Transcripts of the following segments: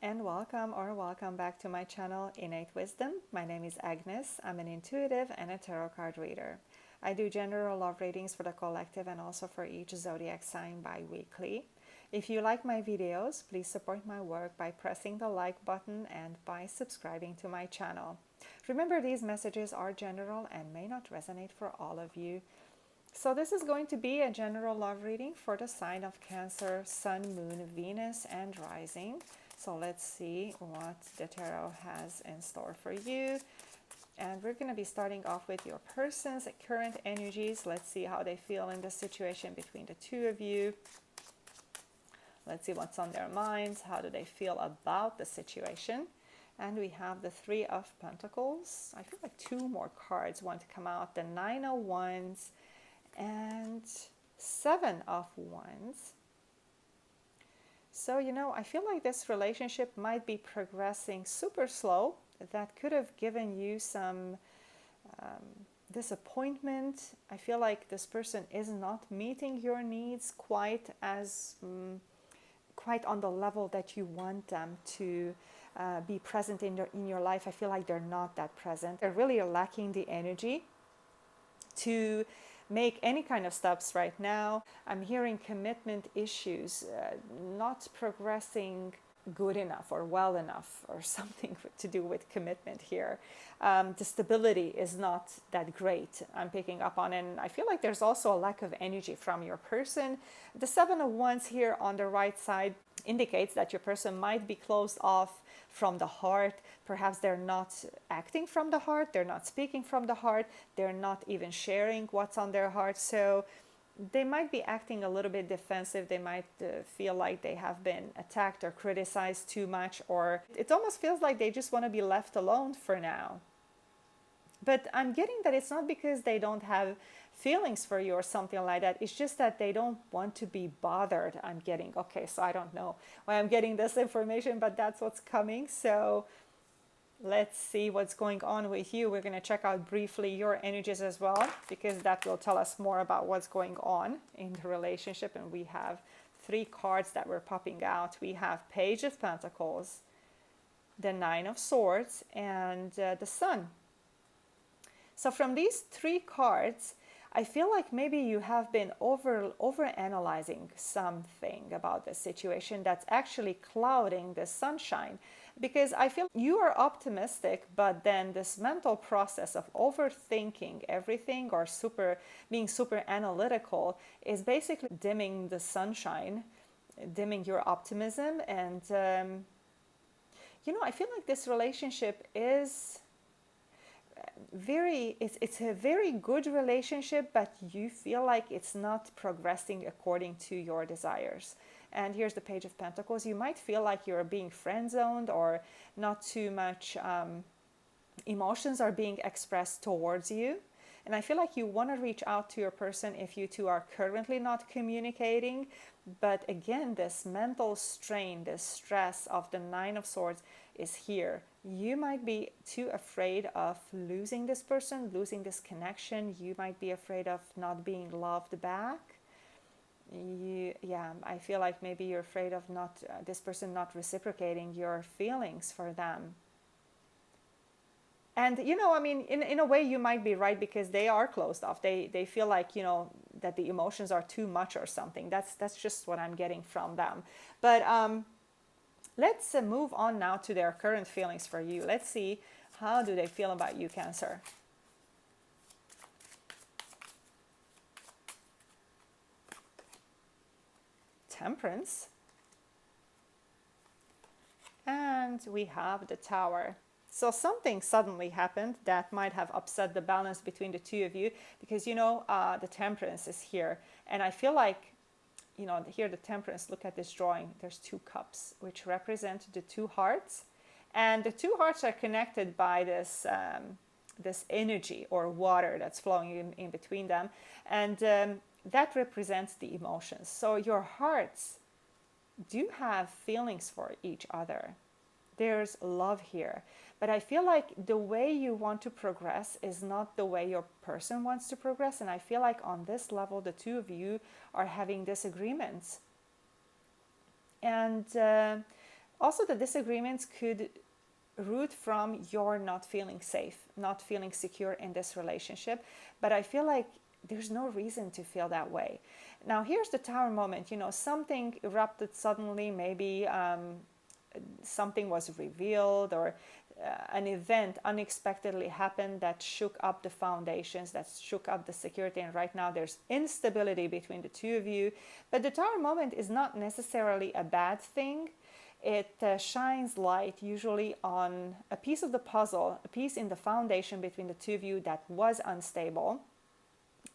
and welcome back to my channel Innate Wisdom. My name is Agnes. I'm an intuitive and a tarot card reader. I do general love readings for the collective and also for each zodiac sign bi-weekly. If you like my videos, please support my work by pressing the like button and by subscribing to my channel. Remember, these messages are general and may not resonate for all of you. So this is going to be a general love reading for the sign of Cancer, Sun, Moon, Venus, and Rising. So let's see what the tarot has in store for you. And we're going to be starting off with your person's current energies. Let's see how they feel in the situation between the two of you. Let's see what's on their minds. How do they feel about the situation? And we have the Three of Pentacles. I feel like two more cards want to come out. The Nine of Wands and Seven of Wands. So, I feel like this relationship might be progressing super slow. That could have given you some disappointment. I feel like this person is not meeting your needs quite on the level that you want them to be present in your life. I feel like they're not that present. They're really lacking the energy to make any kind of steps right now. I'm hearing commitment issues, not progressing good enough or well enough or something to do with commitment here. The stability is not that great, I'm picking up on, and I feel like there's also a lack of energy from your person. The Seven of Wands here on the right side indicates that your person might be closed off from the heart. Perhaps they're not acting from the heart, they're not speaking from the heart, they're not even sharing what's on their heart. So they might be acting a little bit defensive. They might feel like they have been attacked or criticized too much, or it almost feels like they just want to be left alone for now. But I'm getting that it's not because they don't have feelings for you or something like that. It's just that they don't want to be bothered. I'm getting, okay, so I don't know why I'm getting this information, but that's what's coming. So let's see what's going on with you. We're going to check out briefly your energies as well, because that will tell us more about what's going on in the relationship. And we have three cards that were popping out. We have Page of Pentacles, the Nine of Swords, and the Sun. So from these three cards, I feel like maybe you have been over-analyzing something about the situation that's actually clouding the sunshine. Because I feel you are optimistic, but then this mental process of overthinking everything or being super analytical is basically dimming the sunshine, dimming your optimism. And, I feel like this relationship is it's a very good relationship, but you feel like it's not progressing according to your desires. And here's the Page of Pentacles. You might feel like you're being friend-zoned, or not too much emotions are being expressed towards you. And I feel like you want to reach out to your person if you two are currently not communicating. But again, this mental strain, this stress of the Nine of Swords is here. You might be too afraid of losing this person, losing this connection. You might be afraid of not being loved back. I feel like maybe you're afraid of this person not reciprocating your feelings for them. And, in a way you might be right, because they are closed off. They feel like, that the emotions are too much or something. That's just what I'm getting from them. But let's move on now to their current feelings for you. Let's see, how do they feel about you, Cancer? Temperance. And we have the Tower. So something suddenly happened that might have upset the balance between the two of you, because the Temperance is here, and I feel like here the Temperance, look at this drawing, there's two cups which represent the two hearts, and the two hearts are connected by this this energy or water that's flowing in between them, and that represents the emotions. So your hearts do have feelings for each other. There's love here. But I feel like the way you want to progress is not the way your person wants to progress. And I feel like on this level, the two of you are having disagreements. And Also, the disagreements could root from your not feeling safe, not feeling secure in this relationship. But I feel like there's no reason to feel that way. Now, here's the Tower moment. Something erupted suddenly. Maybe something was revealed, or an event unexpectedly happened that shook up the foundations, that shook up the security. And right now there's instability between the two of you. But the Tower moment is not necessarily a bad thing. It shines light usually on a piece of the puzzle, a piece in the foundation between the two of you that was unstable,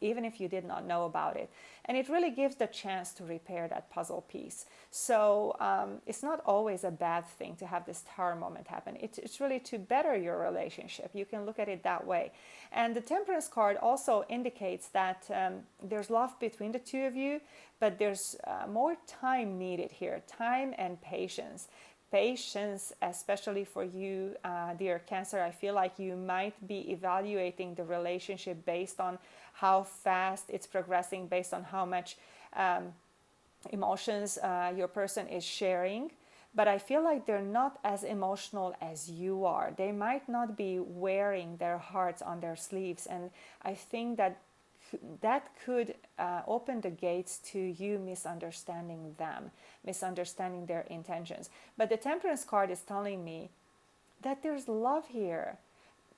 even if you did not know about it. And it really gives the chance to repair that puzzle piece. So it's not always a bad thing to have this Tower moment happen. It's really to better your relationship. You can look at it that way. And the Temperance card also indicates that there's love between the two of you, but there's more time needed here, time and patience. Patience, especially for you, dear Cancer. I feel like you might be evaluating the relationship based on how fast it's progressing, based on how much emotions your person is sharing. But I feel like they're not as emotional as you are. They might not be wearing their hearts on their sleeves. And I think that could open the gates to you misunderstanding them, misunderstanding their intentions. But the Temperance card is telling me that there's love here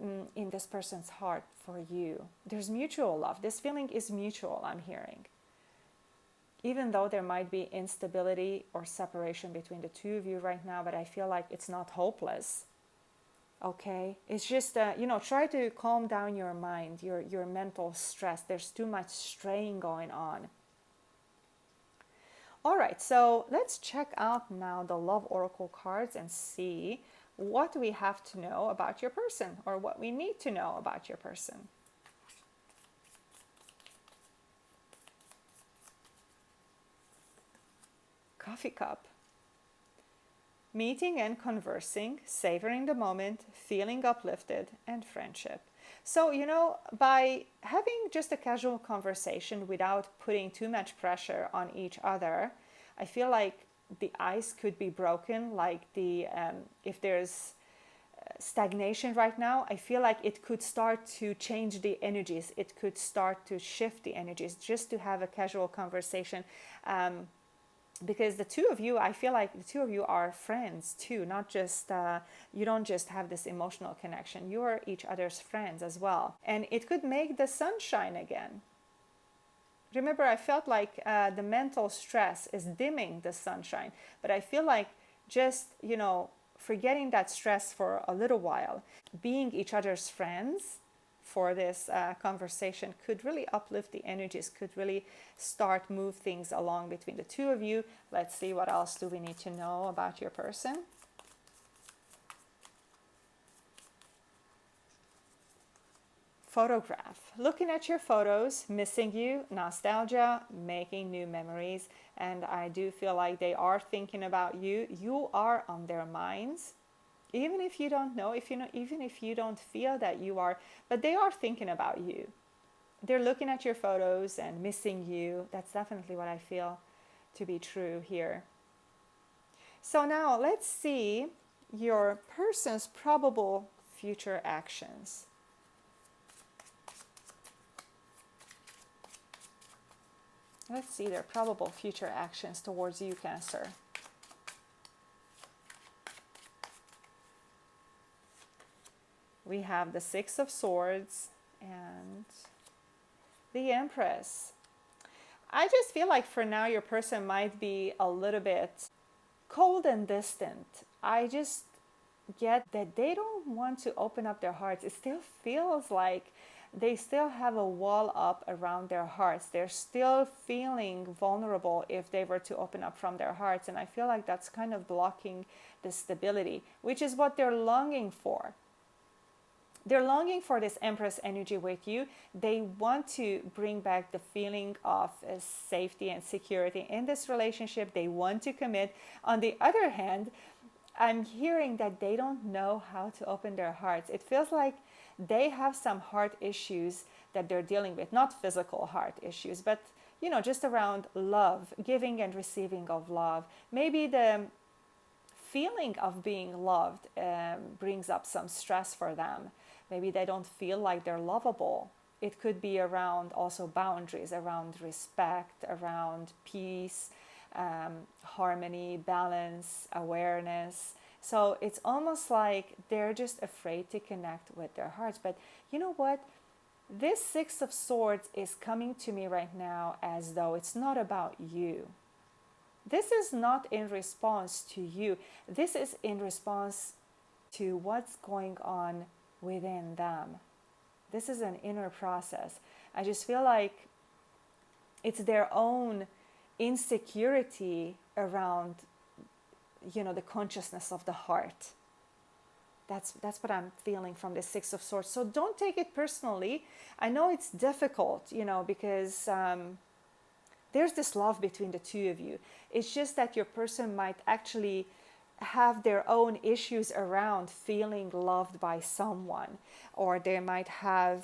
in this person's heart for you. There's mutual love. This feeling is mutual, I'm hearing. Even though there might be instability or separation between the two of you right now, but I feel like it's not hopeless. Okay, it's just try to calm down your mind, your mental stress. There's too much strain going on. All right, so let's check out now the Love Oracle cards and see what we have to know about your person, or what we need to know about your person. Coffee cup. Meeting and conversing, savoring the moment, feeling uplifted, and friendship. So, by having just a casual conversation without putting too much pressure on each other, I feel like the ice could be broken. Like if there's stagnation right now, I feel like it could start to change the energies. It could start to shift the energies just to have a casual conversation. Because the two of you, I feel like the two of you are friends too, not just, you don't just have this emotional connection, you are each other's friends as well. And it could make the sun shine again. Remember, I felt like the mental stress is dimming the sunshine, but I feel like just, forgetting that stress for a little while, being each other's friends for this conversation could really uplift the energies, could really start move things along between the two of you. Let's see, what else do we need to know about your person? Photograph. Looking at your photos, missing you, nostalgia, making new memories, and I do feel like they are thinking about you. You are on their minds. Even if you don't know, even if you don't feel that you are, but they are thinking about you. They're looking at your photos and missing you. That's definitely what I feel to be true here. So now let's see your person's probable future actions. Let's see their probable future actions towards you, Cancer. We have the Six of Swords and the Empress. I just feel like for now your person might be a little bit cold and distant. I just get that they don't want to open up their hearts. It still feels like they still have a wall up around their hearts. They're still feeling vulnerable if they were to open up from their hearts. And I feel like that's kind of blocking the stability, which is what they're longing for. They're longing for this Empress energy with you. They want to bring back the feeling of safety and security in this relationship. They want to commit. On the other hand, I'm hearing that they don't know how to open their hearts. It feels like they have some heart issues that they're dealing with, not physical heart issues, but just around love, giving and receiving of love. Maybe the feeling of being loved brings up some stress for them. Maybe they don't feel like they're lovable. It could be around also boundaries, around respect, around peace, harmony, balance, awareness. So it's almost like they're just afraid to connect with their hearts. But you know what? This Six of Swords is coming to me right now as though it's not about you. This is not in response to you. This is in response to what's going on within them. This is an inner process. I just feel like it's their own insecurity around, the consciousness of the heart. That's what I'm feeling from the Six of Swords. So don't take it personally. I know it's difficult, because there's this love between the two of you. It's just that your person might actually have their own issues around feeling loved by someone, or they might have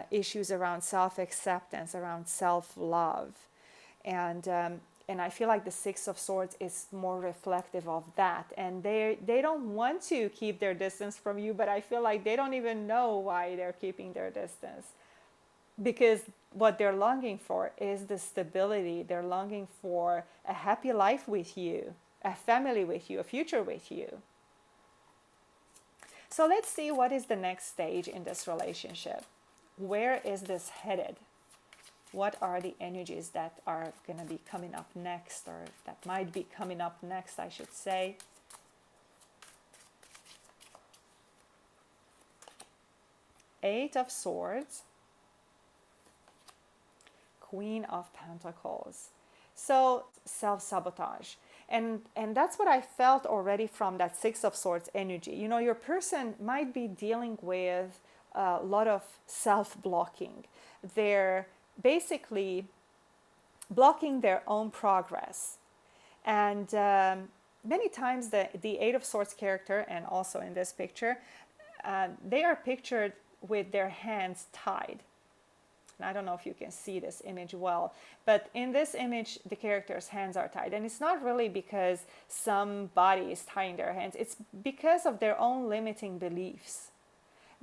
issues around self-acceptance, around self-love, and I feel like the Six of Swords is more reflective of that, and they don't want to keep their distance from you, but I feel like they don't even know why they're keeping their distance, because what they're longing for is the stability. They're longing for a happy life with you, a family with you, a future with you. So let's see what is the next stage in this relationship. Where is this headed? What are the energies that are going to be coming up next, or that might be coming up next, I should say. Eight of Swords, Queen of Pentacles. So self-sabotage. And that's what I felt already from that Six of Swords energy. Your person might be dealing with a lot of self-blocking. They're basically blocking their own progress. And many times the Eight of Swords character, and also in this picture, they are pictured with their hands tied. And I don't know if you can see this image well, but in this image, the character's hands are tied. And it's not really because somebody is tying their hands. It's because of their own limiting beliefs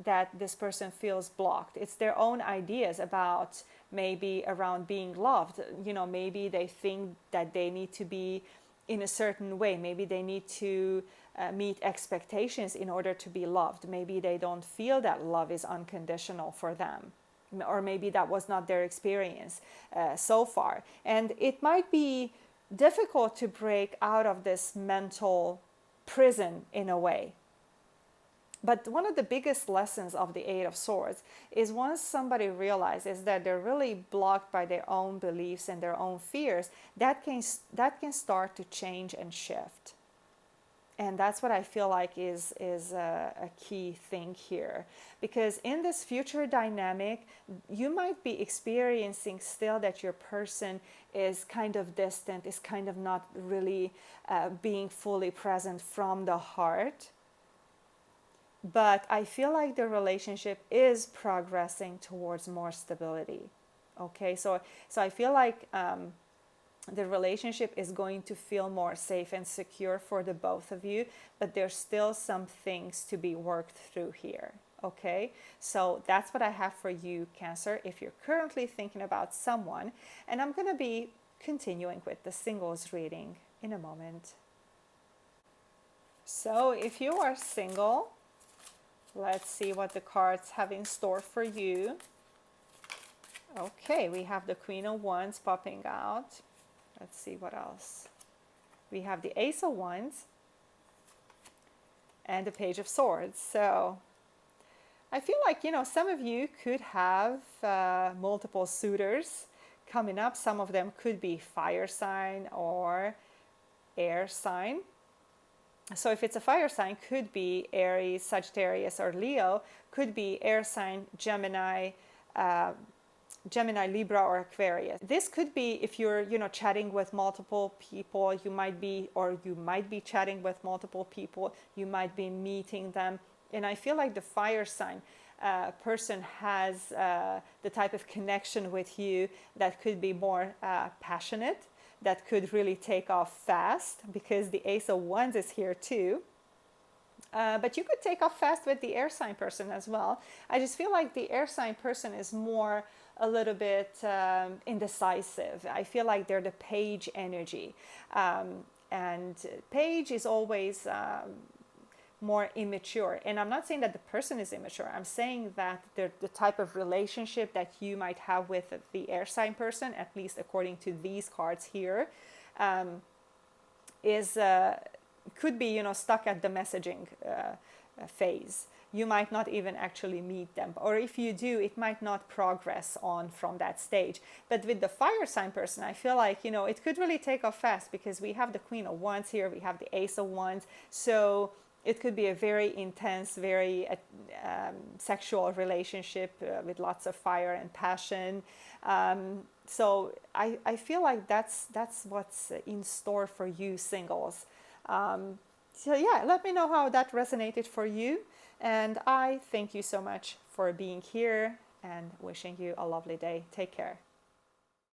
that this person feels blocked. It's their own ideas about maybe around being loved. Maybe they think that they need to be in a certain way. Maybe they need to meet expectations in order to be loved. Maybe they don't feel that love is unconditional for them. Or maybe that was not their experience so far. And it might be difficult to break out of this mental prison in a way. But one of the biggest lessons of the Eight of Swords is once somebody realizes that they're really blocked by their own beliefs and their own fears, that can start to change and shift. And that's what I feel like is a key thing here. Because in this future dynamic, you might be experiencing still that your person is kind of distant, is kind of not really being fully present from the heart. But I feel like the relationship is progressing towards more stability. Okay, so I feel like the relationship is going to feel more safe and secure for the both of you, but there's still some things to be worked through here. Okay, so that's what I have for you, Cancer, if you're currently thinking about someone. And I'm going to be continuing with the singles reading in a moment. So if you are single, let's see what the cards have in store for you. Okay, we have the Queen of Wands popping out. Let's see what else. We have the Ace of Wands and the Page of Swords. So I feel like, some of you could have multiple suitors coming up. Some of them could be fire sign or air sign. So if it's a fire sign, could be Aries, Sagittarius, or Leo. Could be air sign, Gemini, Libra, or Aquarius. This could be if you're, chatting with multiple people. You might be chatting with multiple people. You might be meeting them. And I feel like the fire sign person has the type of connection with you that could be more passionate. that could really take off fast, because the Ace of Wands is here too. But you could take off fast with the air sign person as well. I just feel like the air sign person is more a little bit indecisive. I feel like they're the page energy. And page is always more immature. And I'm not saying that the person is immature. I'm saying that the type of relationship that you might have with the air sign person, at least according to these cards here, is could be, stuck at the messaging phase. You might not even actually meet them, or if you do, it might not progress on from that stage. But with the fire sign person, I feel like, it could really take off fast, because we have the Queen of Wands here, we have the Ace of Wands, so it could be a very intense, very sexual relationship with lots of fire and passion. So I feel like that's what's in store for you singles. So yeah, let me know how that resonated for you. And I thank you so much for being here, and wishing you a lovely day. Take care.